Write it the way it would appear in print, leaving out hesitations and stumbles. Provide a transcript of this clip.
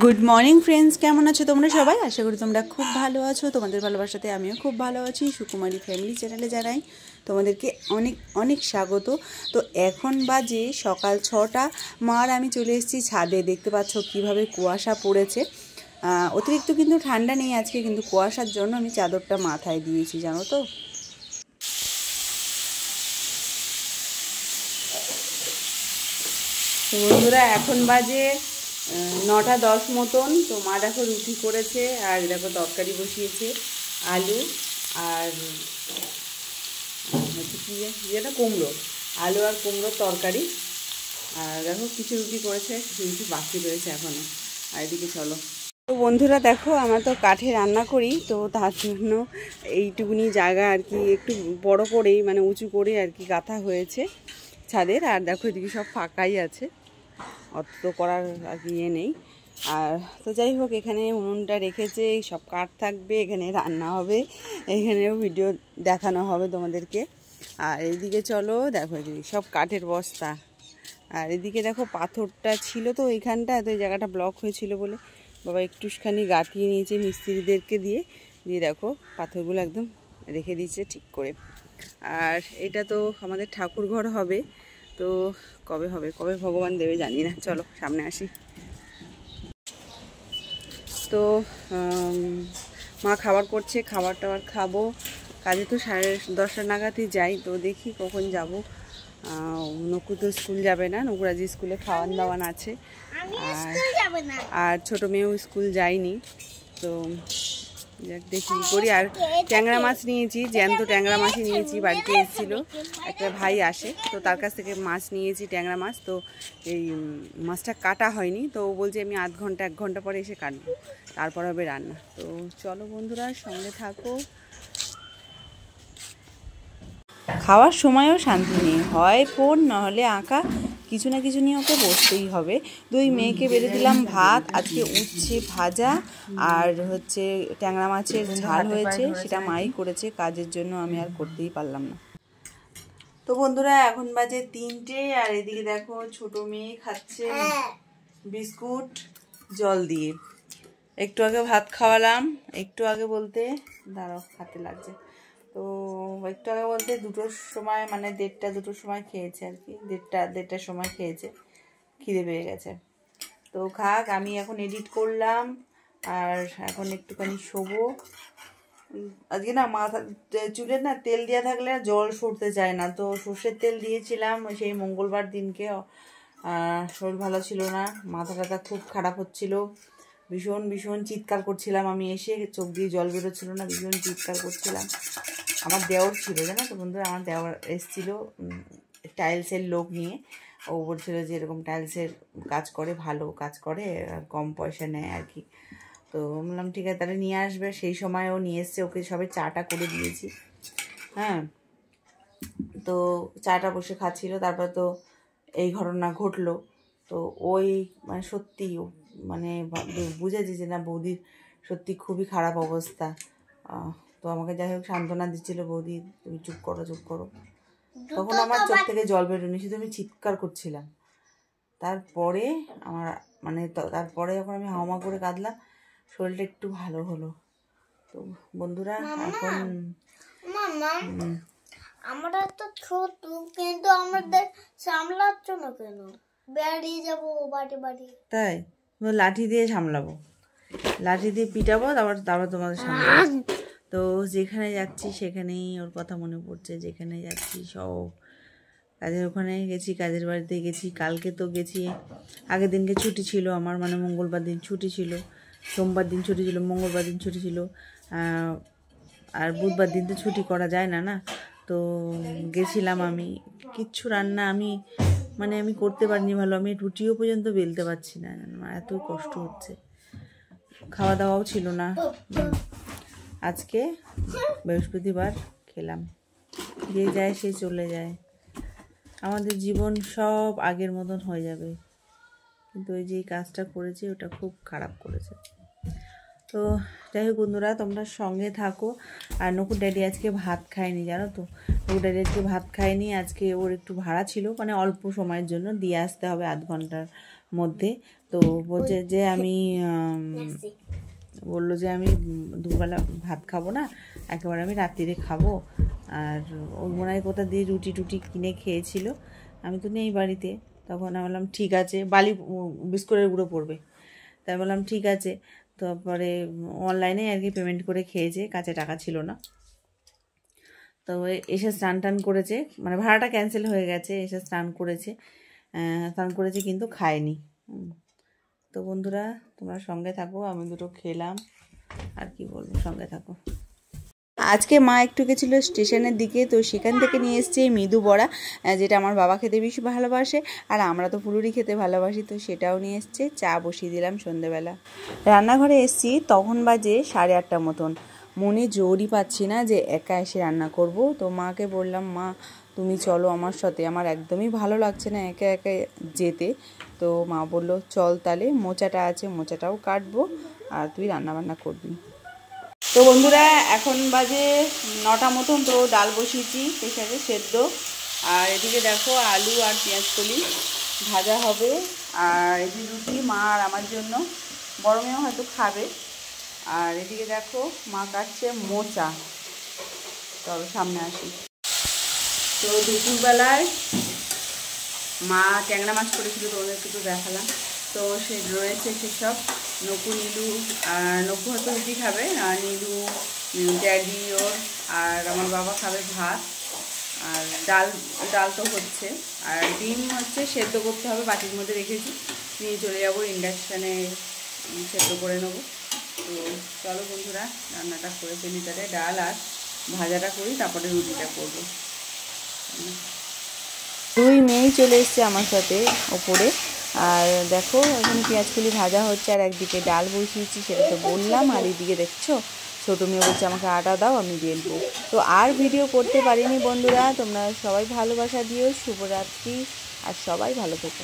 Good morning friends, কেমন আছো তোমরা সবাই? আশা করি তোমরা খুব ভালো আছো। তোমাদের ভালোবাসাতে আমিও খুব ভালো আছি। সুকুমারী ফ্যামিলি চ্যানেলে জানাই তোমাদেরকে অনেক অনেক স্বাগত। তো এখন বাজে সকাল 6টা। মার আমি চলে এসেছি ছাদে। দেখতে পাচ্ছ কীভাবে কুয়াশা পড়েছে। অতিরিক্ত কিন্তু ঠান্ডা নেই আজকে, কিন্তু কুয়াশার জন্য আমি চাদরটা মাথায় দিয়েছি, জানো তো। তো বন্ধুরা, এখন বাজে 9টা 10 মতন। তো মা দেখো রুটি করেছে, আর দেখো তরকারি বসিয়েছে, আলু আর হচ্ছে কি যেটা কুমড়ো, আলু আর কুমড়োর তরকারি। আর দেখো কিছু রুটি করেছে, কিছু রুটি বাকি রয়েছে এখনও। আর এদিকে চলো। তো বন্ধুরা দেখো, আমরা তো কাঠে রান্না করি, তো তার জন্য এইটুকুনি জায়গা আর কি একটু বড় করেই, মানে উঁচু করে আর কি গাঁথা হয়েছে ছাদের। আর দেখো এদিকে সব ফাঁকাই আছে, অত তো করার আর কি ইয়ে নেই। আর তো যাই হোক, এখানে উনুনটা রেখেছে, সব কাঠ থাকবে, এখানে রান্না হবে, এখানেও ভিডিও দেখানো হবে তোমাদেরকে। আর এইদিকে চলো, দেখো এদিকে সব কাঠের বস্তা। আর এদিকে দেখো পাথরটা ছিল তো ওইখানটা, তো এই জায়গাটা ব্লক হয়েছিল বলে বাবা একটুখানি গাঁথিয়ে নিয়েছে মিস্ত্রিদেরকে দিয়ে দিয়ে দেখো পাথরগুলো একদম রেখে দিয়েছে ঠিক করে। আর এটা তো আমাদের ঠাকুর ঘর হবে, তো কবে হবে, কবে ভগবান দেবে জানি না। চলো সামনে আসি। তো মা খাবার করছে, খাবার টাবার খাবো। কাজে তো 10:30 নাগাদই যাই, তো দেখি কখন যাব। নকু তো স্কুল যাবে না, নকুর আজ স্কুলে খাওয়ান দাওয়ান আছে। আর ছোটো মেয়েও স্কুল যায়নি, তো দেখি করি। আর ট্যাংরা মাছ নিয়েছি, জ্যান্ত ট্যাংরা মাছই নিয়েছি। বাড়িতে এসেছিলো একটা ভাই আসে, তো তার কাছ থেকে মাছ নিয়েছি, ট্যাংরা মাছ। তো এই মাছটা কাটা হয়নি, তো ও বলছে আমি 1 ঘন্টা পরে এসে কাটবো, তারপর হবে রান্না। তো চলো বন্ধুরা, সঙ্গে থাকো। খাওয়ার সময়ও শান্তি নেই, হয় ফোন নাহলে আঁকা, কিছু না কিছু নিয়ে ওকে বসতেই হবে। দুই মেয়েকে বেড়ে দিলাম ভাত, আজকে উচ্ছে ভাজা আর হচ্ছে ট্যাংরা মাছের ঝাল হয়েছে, সেটা মাই করেছে। কাজের জন্য আমি আর করতেই পারলাম না। তো বন্ধুরা, এখন বাজে 3টে। আর এদিকে দেখো ছোট মেয়ে খাচ্ছে বিস্কুট জল দিয়ে। একটু আগে ভাত খাওয়ালাম, একটু আগে বলতে দাঁড়াও হাতে লাগছে, তো একটু আগে বলতে 2টোর সময়, মানে 1:30-2টোর সময় খেয়েছে আর কি। 1:30-1:30টার সময় খেয়েছে, খিদে পেয়ে গেছে। তো খাক, আমি এখন এডিট করলাম আর এখন একটুখানি শোবো। আজকে না মাথা চুলের না তেল দেওয়া থাকলে জল সরতে চায় না, তো সর্ষের তেল দিয়েছিলাম সেই মঙ্গলবার দিনকে। শরীর ভালো ছিল না, মাথা টাথা খুব খারাপ হচ্ছিল, ভীষণ ভীষণ চিৎকার করছিলাম। আমি এসে চোখ দিয়ে জল বেরোচ্ছিল না, ভীষণ চিৎকার করছিলাম। আমার দেওর ছিল, জানো তো বন্ধুরা, আমার দেওর এসেছিল টাইলসের লোক নিয়ে। ও বলছিল যে এরকম টাইলসের কাজ করে, ভালো কাজ করে, আর কম পয়সা নেয় আর কি। তো বললাম ঠিক আছে তাহলে নিয়ে আসবে। সেই সময় ও নিয়ে এসছে, ওকে সবে চাটা করে দিয়েছি। হ্যাঁ, তো চাটা বসে খাচ্ছিল, তারপর তো এই ঘটনা ঘটলো। তো ওই মানে সত্যি মানে বুঝেছি যে না বৌদির সত্যি খুবই খারাপ অবস্থা। তো আমাকে যাই হোক সান্ত্বনা দিচ্ছিল, বৌদি তুমি চুপ করো চুপ করো। তখন আমার চোখ থেকে জল বেরোনি, শুধু আমি চিৎকার করছিলাম। তারপরে আমার মানে তারপরে যখন আমি হাওমা করে কাঁদলাম, শরীরটা একটু ভালো হলো। তো বন্ধুরা এখন আমরা তো ছোট, কিন্তু আমাদের সামলাচ্ছ না কেন? বেরিয়ে যাবো বাড়ি বাড়ি। তাই লাঠি দিয়ে সামলাবো, লাঠি দিয়ে পিটাবো, তারপর তারপর তোমাদের সামলাবো। তো যেখানে যাচ্ছি সেখানেই ওর কথা মনে পড়ছে, যেখানে যাচ্ছি সব। কাজের ওখানে গেছি, কাজের বাড়িতে গেছি, কালকে তো গেছি। আগের দিনকে ছুটি ছিল আমার, মানে মঙ্গলবার দিন ছুটি ছিল, সোমবার দিন ছুটি ছিল, মঙ্গলবার দিন ছুটি ছিল, আর বুধবার দিন তো ছুটি করা যায় না না। তো গেছিলাম আমি, কিচ্ছু রান্না আমি করতে পারিনি ভালো। আমি রুটিও পর্যন্ত বেলতে পারছি না, আমার এত কষ্ট হচ্ছে। খাওয়া দাওয়াও ছিল না। আজকে বৃহস্পতিবার খেলাম, যে যায় সে চলে যায়, আমাদের জীবন সব আগের মতন হয়ে যাবে। কিন্তু ওই যে কাজটা করেছে ওটা খুব খারাপ করেছে। তো যাই হোক বন্ধুরা, তোমরা সঙ্গে থাকো। আর নকুর ড্যাডি আজকে ভাত খায়নি, জানো তো। নকুর ড্যাডি আজকে ভাত খায়নি, আজকে ওর একটু ভাড়া ছিল, মানে অল্প সময়ের জন্য দিয়ে আসতে হবে, 1/2 ঘন্টার মধ্যে। তো বলছে যে আমি বললো যে আমি দুবেলা ভাত খাবো না, একেবারে আমি রাত্রিরে খাবো। আর ওই মনে হয় কোথা দিয়ে রুটি টুটি কিনে খেয়েছিল, আমি তো নেই বাড়িতে। তখন আমি বললাম ঠিক আছে, বিস্কুটের গুঁড়ো পড়বে, তাই বললাম ঠিক আছে। তারপরে অনলাইনে আর কি পেমেন্ট করে খেয়েছে, কাছে টাকা ছিল না। তো এসে স্নান টান করেছে, মানে ভাড়াটা ক্যান্সেল হয়ে গেছে, এসে স্নান করেছে কিন্তু খায়নি। তো বন্ধুরা তোমরা সঙ্গে থাকো, আমি দুটো খেলাম, আর কি বলবো, সঙ্গে থাকো। আজকে মা একটু গেছিলো স্টেশনের দিকে, তো সেখান থেকে নিয়ে এসছে মৃদু বড়া, যেটা আমার বাবা খেতে বেশি ভালোবাসে, আর আমরা তো ফুলুরি খেতে ভালোবাসি, তো সেটাও নিয়ে এসছে। চা বসিয়ে দিলাম সন্ধেবেলা। রান্নাঘরে এসছি, তখন বাজে 8:30 মতন। মনে জোরই পাচ্ছি না যে একা এসে রান্না করব। তো মাকে বললাম, মা তুমি চলো আমার সাথে, আমার একদমই ভালো লাগছে না একা একা যেতে। তো মা বললো চল তাহলে, মোচাটা আছে মোচাটাও কাটবো, আর তুই রান্নাবান্না করবি। তো বন্ধুরা এখন বাজে 9টা মতন। তো ডাল বসিয়েছি প্রেসারে সেদ্ধ, আর এদিকে দেখো আলু আর পেঁয়াজকলি ভাজা হবে, আর এদিকে রুটি মা আর আমার জন্য, বড় মেয়েও হয়তো খাবে। আর এদিকে দেখো মা কাটছে মোচা। তবে সামনে আসি। তো দুপুরবেলায় মা ট্যাংরা মাছ করেছিল, তো ওদেরকে তো দেখালাম। তো সে রয়েছে সেসব, নকু নীলু, আর নকু হয়তো রুটি খাবে, আর নীলু ড্যাডি ওর, আর আমার বাবা খাবে ভাত, আর ডাল তো হচ্ছে, আর ডিম হচ্ছে সেদ্ধ করতে হবে, বাটির মধ্যে রেখেছি, নিয়ে চলে যাবো ইন্ডাকশানে সেদ্ধ করে নেবো। তো চলো বন্ধুরা রান্নাটা করে ফেলি, তাহলে ডাল আর ভাজাটা করি, তারপরে রুটিটা করবো। দুই মেয়েই চলে এসছে আমার সাথে ওপরে, আর দেখো এখানে পেঁয়াজকলি ভাজা হচ্ছে, আর একদিকে ডাল বসিয়েছি, সেটা তো বললাম। আর এইদিকে দেখছো ছোটো মেয়ে বলছে আমাকে আটা দাও, আমি বেলবো। তো আর ভিডিও করতে পারিনি বন্ধুরা, তোমরা সবাই ভালোবাসা দিও। শুভরাত্রি, আর সবাই ভালো থেকো।